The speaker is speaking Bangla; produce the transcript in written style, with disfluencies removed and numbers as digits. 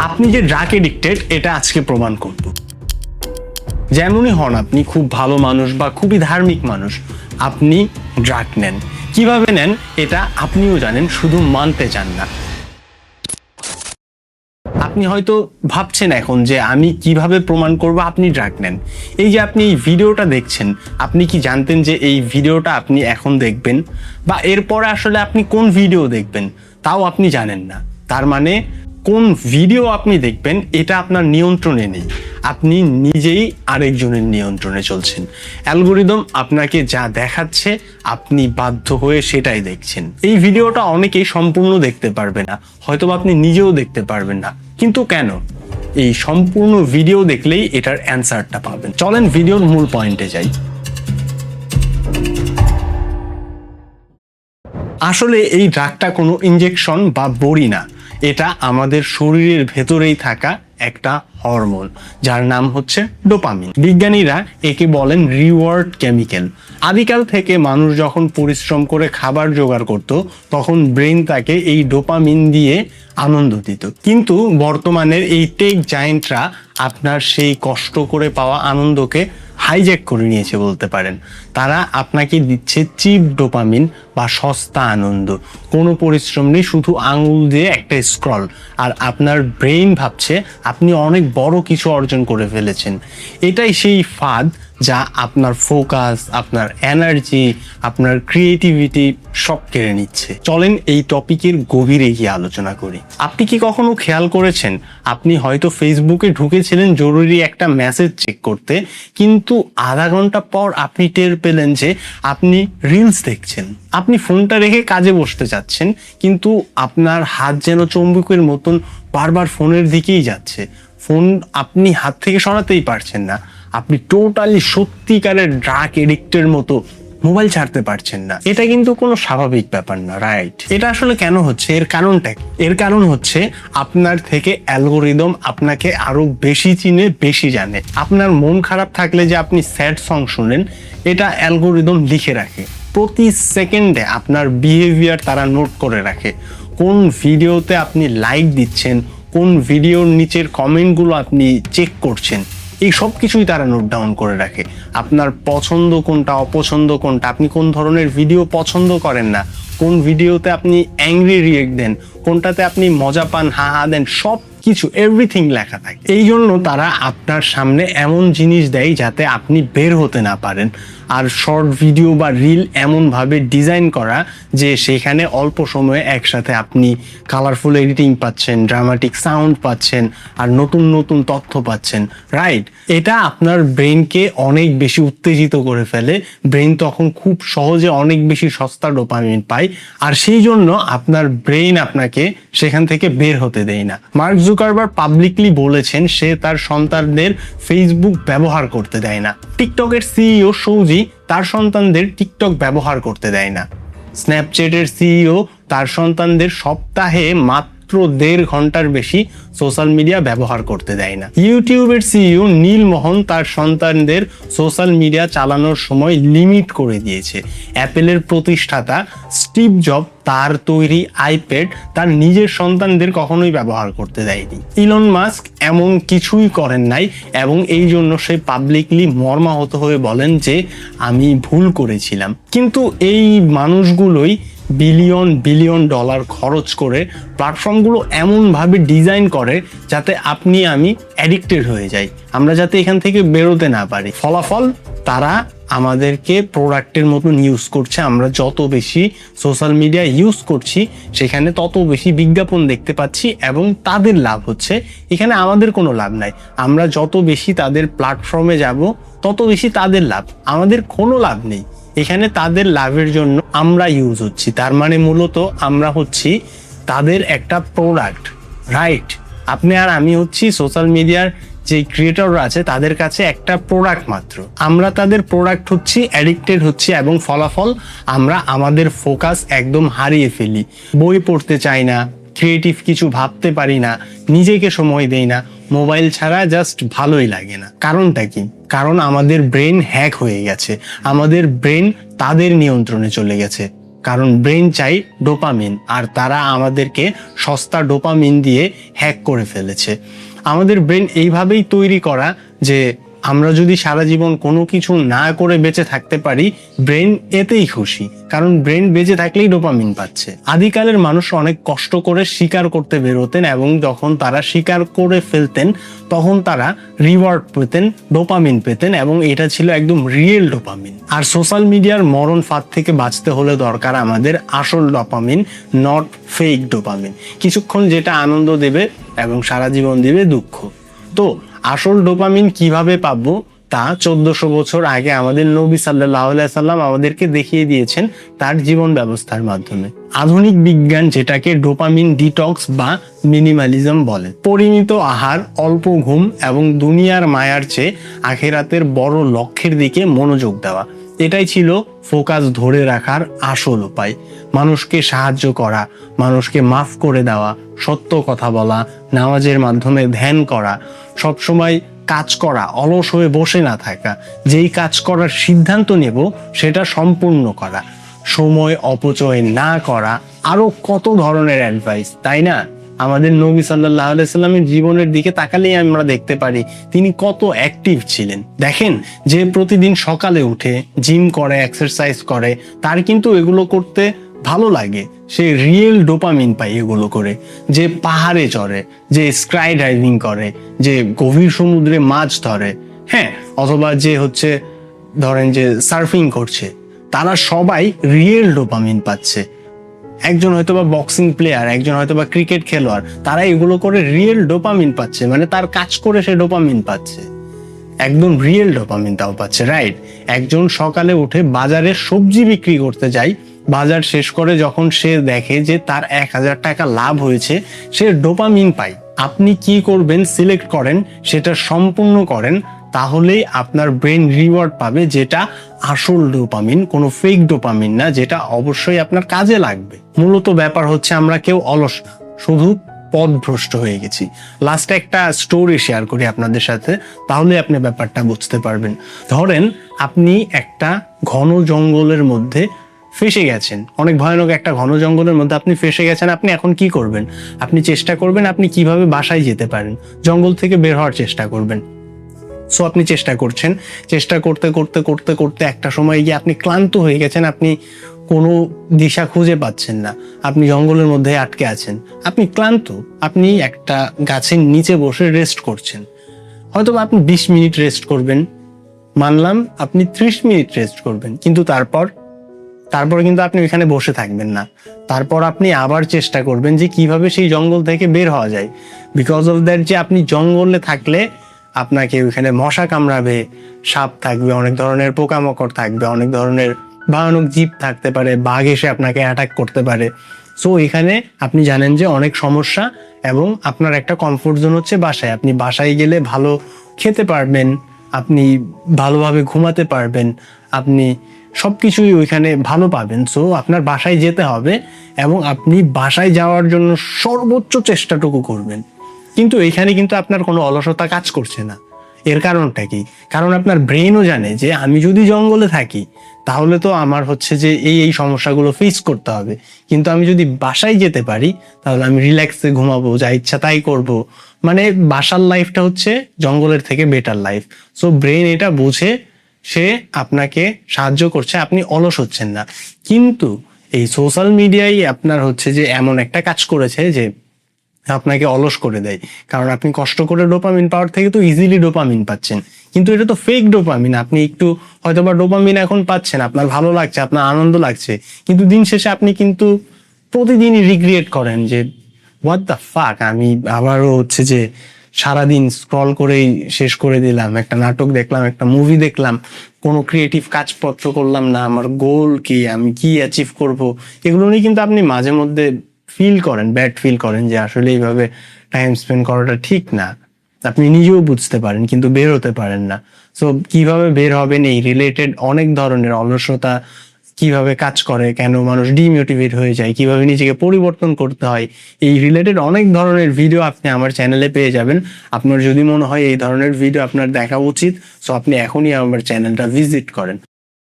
আপনি যে ড্রাগ এডিক্টেড এটা আজকে প্রমাণ করব। যেমনই হন আপনি, খুব ভালো মানুষ বা খুবই ধার্মিক মানুষ, আপনি ড্রাগ নেন। কিভাবে নেন এটা আপনিও জানেন, শুধু মানতে চান না। আপনি হয়তো ভাবছেন এখন যে আমি কিভাবে প্রমাণ করব আপনি ড্রাগ নেন। এই যে আপনি এই ভিডিওটা দেখছেন, আপনি কি জানতেন যে এই ভিডিওটা আপনি এখন দেখবেন, বা এরপরে আসলে আপনি কোন ভিডিও দেখবেন তাও আপনি জানেন না। তার মানে কোন ভিডিও আপনি দেখবেন এটা আপনার নিয়ন্ত্রণে নেই, আপনি নিজেই আরেকজনের নিয়ন্ত্রণে চলছেন। অ্যালগোরিদম আপনাকে যা দেখাচ্ছে আপনি বাধ্য হয়ে সেটাই দেখছেন। এই ভিডিওটা অনেকেই সম্পূর্ণ দেখতে পারবে না, হয়তো আপনি নিজেও দেখতে পারবেন না, কিন্তু কেন? এই সম্পূর্ণ ভিডিও দেখলেই এটার অ্যান্সারটা পাবেন। চলেন ভিডিওর মূল পয়েন্টে যাই। আসলে এই ড্রাগটা কোনো ইনজেকশন বা বড়ি না, এটা আমাদের শরীরের ভেতরেই থাকা একটা হরমোন, যার নাম হচ্ছে ডোপামিন। বিজ্ঞানীরা একে বলেন রিওয়ার্ড কেমিক্যাল। আদিকাল থেকে মানুষ যখন পরিশ্রম করে খাবার জোগাড় করত, তখন ব্রেন তাকে এই ডোপামিন দিয়ে আনন্দ দিত। কিন্তু বর্তমানের এই টেক জায়েন্টরা আপনার সেই কষ্ট করে পাওয়া আনন্দকে হাইজ্যাক করে নিয়েছে বলতে পারেন। তারা আপনাকে দিচ্ছে চিপ ডোপামিন বা সস্তা আনন্দ। কোনো পরিশ্রম নেই, শুধু আঙুল দিয়ে একটা স্ক্রল, আর আপনার ব্রেইন ভাবছে আপনি অনেক বড় কিছু অর্জন করে ফেলেছেন। এটাই সেই ফাঁদ যা আপনার ফোকাস, আপনার এনার্জি, আপনার ক্রিয়েটিভিটি সব কেড়ে নিচ্ছে। চলেন এই টপিকের গভীরে গিয়ে আলোচনা করি। আপনি কি কখনো খেয়াল করেছেন, আপনি হয়তো ফেসবুকে ঢুকেছিলেন জরুরি একটা মেসেজ চেক করতে, কিন্তু আধা ঘন্টা পর আপনি টের পেলেন যে আপনি রিলস দেখছেন। আপনি ফোনটা রেখে কাজে বসতে চাচ্ছেন, কিন্তু আপনার হাত যেন চুম্বকের মতন বারবার ফোনের দিকেই যাচ্ছে। ফোন আপনি হাত থেকে সরাতেই পারছেন না। আপনি টোটালি সত্যিকারের ড্রাগ এডিক্টের মতো মোবাইল ছাড়তে পারছেন না। এটা কিন্তু কোনো স্বাভাবিক ব্যাপার না, রাইট? এটা আসলে কেন হচ্ছে? এর কারণটা কি? এর কারণ হচ্ছে আপনার থেকে অ্যালগোরিদম আপনাকে আরো বেশি চিনে, বেশি জানে। আপনার মন খারাপ থাকলে যে আপনি স্যাড সং শুনেন, এটা অ্যালগোরিদম লিখে রাখে। প্রতি সেকেন্ডে আপনার বিহেভিয়ার তারা নোট করে রাখে। কোন ভিডিওতে আপনি লাইক দিচ্ছেন, কোন ভিডিওর নিচের কমেন্টগুলো আপনি চেক করছেন, এই সব কিছুই তারা নোট ডাউন করে রাখে। আপনার পছন্দ কোনটা, অপছন্দ কোনটা, আপনি কোন ধরনের ভিডিও পছন্দ করেন না, কোন ভিডিওতে আপনি অ্যাংরি রিয়েক্ট দেন, কোনটাতে আপনি মজা পান, হা হা দেন, সব কিছু এভরিথিং লেখা থাকে। এই জন্য তারা আপনার সামনে এমন জিনিস দেয় যাতে আপনি বের হতে না পারেন। আর শর্ট ভিডিও বা রিল এমনভাবে ডিজাইন করা যে সেখানে অল্প সময়ে একসাথে আপনি কালারফুল এডিটিং পাচ্ছেন, ড্রামাটিক সাউন্ড পাচ্ছেন, আর নতুন নতুন তথ্য পাচ্ছেন, রাইট? এটা আপনার ব্রেনকে অনেক বেশি উত্তেজিত করে ফেলে। ব্রেন তখন খুব সহজে অনেক বেশি সস্তা ডোপামিন পায়, আর সেই জন্য আপনার ব্রেন আপনাকে সেখান থেকে বের হতে দেয় না। মার্ক জুকারবার্গ পাবলিকলি বলেছেন সে তার সন্তানদের ফেসবুক ব্যবহার করতে দেয় না। টিকটকের সিইও সৌজি তার সন্তানদের টিকটক ব্যবহার করতে দেয় না। স্ন্যাপচ্যাটের সিইও তার সন্তানদের সপ্তাহে মাত্র 1.5 ঘন্টার বেশি সোশ্যাল মিডিয়া ব্যবহার করতে দেয় না। ইউটিউবের সিইও নীল মোহন তার সন্তানদের সোশ্যাল মিডিয়া চালানোর সময় লিমিট করে দিয়েছে। অ্যাপেলের প্রতিষ্ঠাতা স্টিভ জব তার তৈরি আইপ্যাড তার নিজের সন্তানদের কখনোই ব্যবহার করতে দেয়নি। ইলন মাস্ক এমন কিছুই করেন নাই, এবং এই জন্য সে পাবলিকলি মর্মাহত হয়ে বলেন যে আমি ভুল করেছিলাম। কিন্তু এই মানুষগুলোই বিলিয়ন বিলিয়ন ডলার খরচ করে প্ল্যাটফর্মগুলো এমনভাবে ডিজাইন করে যাতে আপনি আমি অ্যাডিক্টেড হয়ে যাই, আমরা যাতে এখান থেকে বেরোতে না পারি। ফলাফল, তারা আমাদেরকে প্রোডাক্টের মতন ইউজ করছে। আমরা যত বেশি সোশ্যাল মিডিয়া ইউজ করছি সেখানে তত বেশি বিজ্ঞাপন দেখতে পাচ্ছি, এবং তাদের লাভ হচ্ছে, এখানে আমাদের কোনো লাভ নাই। আমরা যত বেশি তাদের প্ল্যাটফর্মে যাব তত বেশি তাদের লাভ, আমাদের কোনো লাভ নেই। এখানে তাদের লাভের জন্য আমরা ইউজ হচ্ছি, তার মানে মূলত আমরা হচ্ছি তাদের একটা প্রোডাক্ট, রাইট? আপনি আর আমি হচ্ছি সোশ্যাল মিডিয়ার যে ক্রিয়েটররা আছে তাদের কাছে একটা প্রোডাক্ট মাত্র। আমরা তাদের প্রোডাক্ট হচ্ছি, অ্যাডিক্টেড হচ্ছি, এবং ফলাফল আমরা আমাদের ফোকাস একদম হারিয়ে ফেলি। বই পড়তে চাই না, ক্রিয়েটিভ কিছু ভাবতে পারি না, নিজেকে সময় দেই না, মোবাইল ছাড়া জাস্ট ভালোই লাগে না। কারণটা কি? কারণ আমাদের ব্রেন হ্যাক হয়ে গেছে, আমাদের ব্রেন তাদের নিয়ন্ত্রণে চলে গেছে। কারণ ব্রেন চাই ডোপামিন, আর তারা আমাদেরকে সস্তা ডোপামিন দিয়ে হ্যাক করে ফেলেছে। আমাদের ব্রেন এইভাবেই তৈরি করা যে আমরা যদি সারা জীবন কোনো কিছু না করে বেঁচে থাকতে পারি, ব্রেন এতেই খুশি, কারণ ব্রেন বেঁচে থাকলেই ডোপামিন পাচ্ছে। আদিকালের মানুষ অনেক কষ্ট করে শিকার করতে বেরোতেন, এবং যখন তারা শিকার করে ফেলতেন তখন তারা রিওয়ার্ড পেতেন, ডোপামিন পেতেন, এবং এটা ছিল একদম রিয়েল ডোপামিন। আর সোশ্যাল মিডিয়ার মরণ ফাঁদ থেকে বাঁচতে হলে দরকার আমাদের আসল ডোপামিন, নট ফেক ডোপামিন, কিছুক্ষণ যেটা আনন্দ দেবে এবং সারা জীবন দিবে দুঃখ। তো আসল ডোপামিন কিভাবে পাবো তা 1400 বছর আগে আমাদের নবী সাল্লাল্লাহু আলাইহি সাল্লাম আমাদেরকে দেখিয়ে দিয়েছেন তার জীবন ব্যবস্থার মাধ্যমে। আধুনিক বিজ্ঞান যেটাকে ডোপামিন ডিটক্স বা মিনিমালিজম বলে। পরিমিত আহার, অল্প ঘুম এবং দুনিয়ার মায়ার চেয়ে আখিরাতের বড় লক্ষ্যের দিকে মনোযোগ দেওয়া, এটাই ছিল ফোকাস ধরে রাখার আসল উপায়। মানুষকে সাহায্য করা, মানুষকে মাফ করে দেওয়া, সত্য কথা বলা, নামাজের মাধ্যমে ধ্যান করা, সবসময় কাজ করা, অলস হয়ে বসে না থাকা, যেই কাজ করার সিদ্ধান্ত নেব সেটা সম্পূর্ণ করা, সময় অপচয় না করা, আরো কত ধরনের অ্যাডভাইস, তাই না? আমাদের নবী সাল্লাল্লাহু আলাইহি সাল্লামের জীবনের দিকে তাকালেই আমরা দেখতে পারি তিনি কত অ্যাক্টিভ ছিলেন। দেখেন, যে প্রতিদিন সকালে উঠে জিম করে, এক্সারসাইজ করে, তার কিন্তু এগুলো করতে ভালো লাগে, সে রিয়েল ডোপামিন পায় এগুলো করে। যে পাহাড়ে চড়ে, যে স্কাই ডাইভিং করে, যে গভীর সমুদ্রে মাছ ধরে, হ্যাঁ, অথবা যে হচ্ছে ধরেন যে সার্ফিং করছে, তারা সবাই রিয়েল ডোপামিন পাচ্ছে। একজন হয়তোবা বক্সিং প্লেয়ার, একজন হয়তোবা ক্রিকেট খেলোয়াড়, তারা এগুলো করে রিয়েল ডোপামিন পাচ্ছে, মানে তার কাজ করে সে ডোপামিন পাচ্ছে, একদম রিয়েল ডোপামিন তাও পাচ্ছে, রাইট? একজন সকালে উঠে বাজারে সবজি বিক্রি করতে যায়, বাজার শেষ করে যখন সে দেখে যে তার 1000 টাকা লাভ হয়েছে, সে ডোপামিন পায়। আপনি কি করবেন সিলেক্ট করেন, সেটা সম্পূর্ণ করেন, তাহলেই আপনার ব্রেন রিওয়ার্ড পাবে, যেটা আসল ডোপামিন, কোনো ফেক ডোপামিন না, যেটা অবশ্যই আপনার কাজে লাগবে। মূলত ব্যাপার হচ্ছে আমরা কেউ অলস না, শুধু পথভ্রষ্ট হয়ে গেছি। লাস্টে একটা স্টোরি শেয়ার করি আপনাদের সাথে, তাহলে আপনি ব্যাপারটা বুঝতে পারবেন। ধরেন আপনি একটা ঘন জঙ্গলের মধ্যে ফেসে গেছেন, অনেক ভয়ানক একটা ঘন জঙ্গলের মধ্যে আপনি ফেসে গেছেন। আপনি এখন কি করবেন? আপনি চেষ্টা করবেন আপনি কিভাবে বাসায় যেতে পারেন, জঙ্গল থেকে বের হওয়ার চেষ্টা করবেন। সো আপনি চেষ্টা করছেন, চেষ্টা করতে করতে করতে করতে একটা সময় গিয়ে আপনি ক্লান্ত হয়ে গেছেন, আপনি কোনো দিশা খুঁজে পাচ্ছেন না, আপনি জঙ্গলের মধ্যে আটকে আছেন, আপনি ক্লান্ত, আপনি একটা গাছের নিচে বসে রেস্ট করছেন। হয়তো আপনি 20 মিনিট রেস্ট করবেন, মানলাম আপনি 30 মিনিট রেস্ট করবেন, কিন্তু তারপর কিন্তু আপনি ওইখানে বসে থাকবেন না। তারপর আপনি আবার চেষ্টা করবেন যে কিভাবে সেই জঙ্গল থেকে বের হওয়া যায়। বিকজ অফ দ্যাট, যে আপনি জঙ্গলে থাকলে আপনাকে ওইখানে মশা কামড়াবে, সাপ থাকবে, অনেক ধরনের পোকামাকড় থাকবে, অনেক ধরনের ভয়ানক জীব থাকতে পারে, বাঘ এসে আপনাকে অ্যাটাক করতে পারে। সো এখানে আপনি জানেন যে অনেক সমস্যা, এবং আপনার একটা কমফোর্ট জোন হচ্ছে বাসায়। আপনি বাসায় গেলে ভালো খেতে পারবেন, আপনি ভালোভাবে ঘুমাতে পারবেন, আপনি সবকিছুই ওইখানে ভালো পাবেন। সো আপনার বাসায় যেতে হবে, এবং আপনি বাসায় যাওয়ার জন্য সর্বোচ্চ চেষ্টাটুকু করবেন। কিন্তু এখানে কিন্তু আপনার কোনো অলসতা কাজ করছে না। এর কারণটা কি? কারণ আপনার ব্রেনও জানে যে আমি যদি জঙ্গলে থাকি তাহলে তো আমার হচ্ছে যে এই সমস্যাগুলো ফেস করতে হবে, কিন্তু আমি যদি বাসায় যেতে পারি তাহলে আমি রিল্যাক্সে ঘুমাবো, যা ইচ্ছা তাই করব। মানে বাসার লাইফটা হচ্ছে জঙ্গলের থেকে বেটার লাইফ। সো ব্রেন এটা বুঝে সে আপনাকে সাহায্য করছে, আপনি অলস হচ্ছেন না। কিন্তু এই সোশ্যাল মিডিয়ায় আপনার হচ্ছে যে এমন একটা কাজ করেছে যে আপনাকে অলস করে দেয়, কারণ আপনি কষ্ট করে ডোপামিন পাওয়ার থেকে তো ইজিলি ডোপামিন পাচ্ছেন, কিন্তু এটা তো ফেক ডোপামিন। আপনি একটু হয়তোবা ডোপামিন এখন পাচ্ছেন, আপনার ভালো লাগছে, আপনার আনন্দ লাগছে, কিন্তু দিন শেষে আপনি কিন্তু প্রতিদিনই রিগ্রেট করেন যে হোয়াট দ্য ফাক, আমি আবারও হচ্ছে যে সারাদিন স্ক্রল করেই শেষ করে দিলাম, একটা নাটক দেখলাম, একটা মুভি দেখলাম, কোনো ক্রিয়েটিভ কাজপত্র করলাম না, আমার গোল কি, আমি কি অ্যাচিভ করব, এগুলো নিয়ে কিন্তু আপনি মাঝে মধ্যে ফিল করেন, ব্যাড ফিল করেন যে আসলে এইভাবে টাইম স্পেন্ড করাটা ঠিক না। আপনি নিজেও বুঝতে পারেন কিন্তু বের হতে পারেন না। সো কিভাবে বের হবেন, এই রিলেটেড অনেক ধরনের অলসতা কিভাবে কাজ করে, কেন মানুষ ডিমোটিভেট হয়ে যায়, কিভাবে নিজেকে পরিবর্তন করতে হয়, এই রিলেটেড অনেক ধরনের ভিডিও আপনি আমার চ্যানেলে পেয়ে যাবেন। আপনার যদি মনে হয় এই ধরনের ভিডিও আপনার দেখা উচিত, সো আপনি এখনই আমার চ্যানেলটা ভিজিট করেন।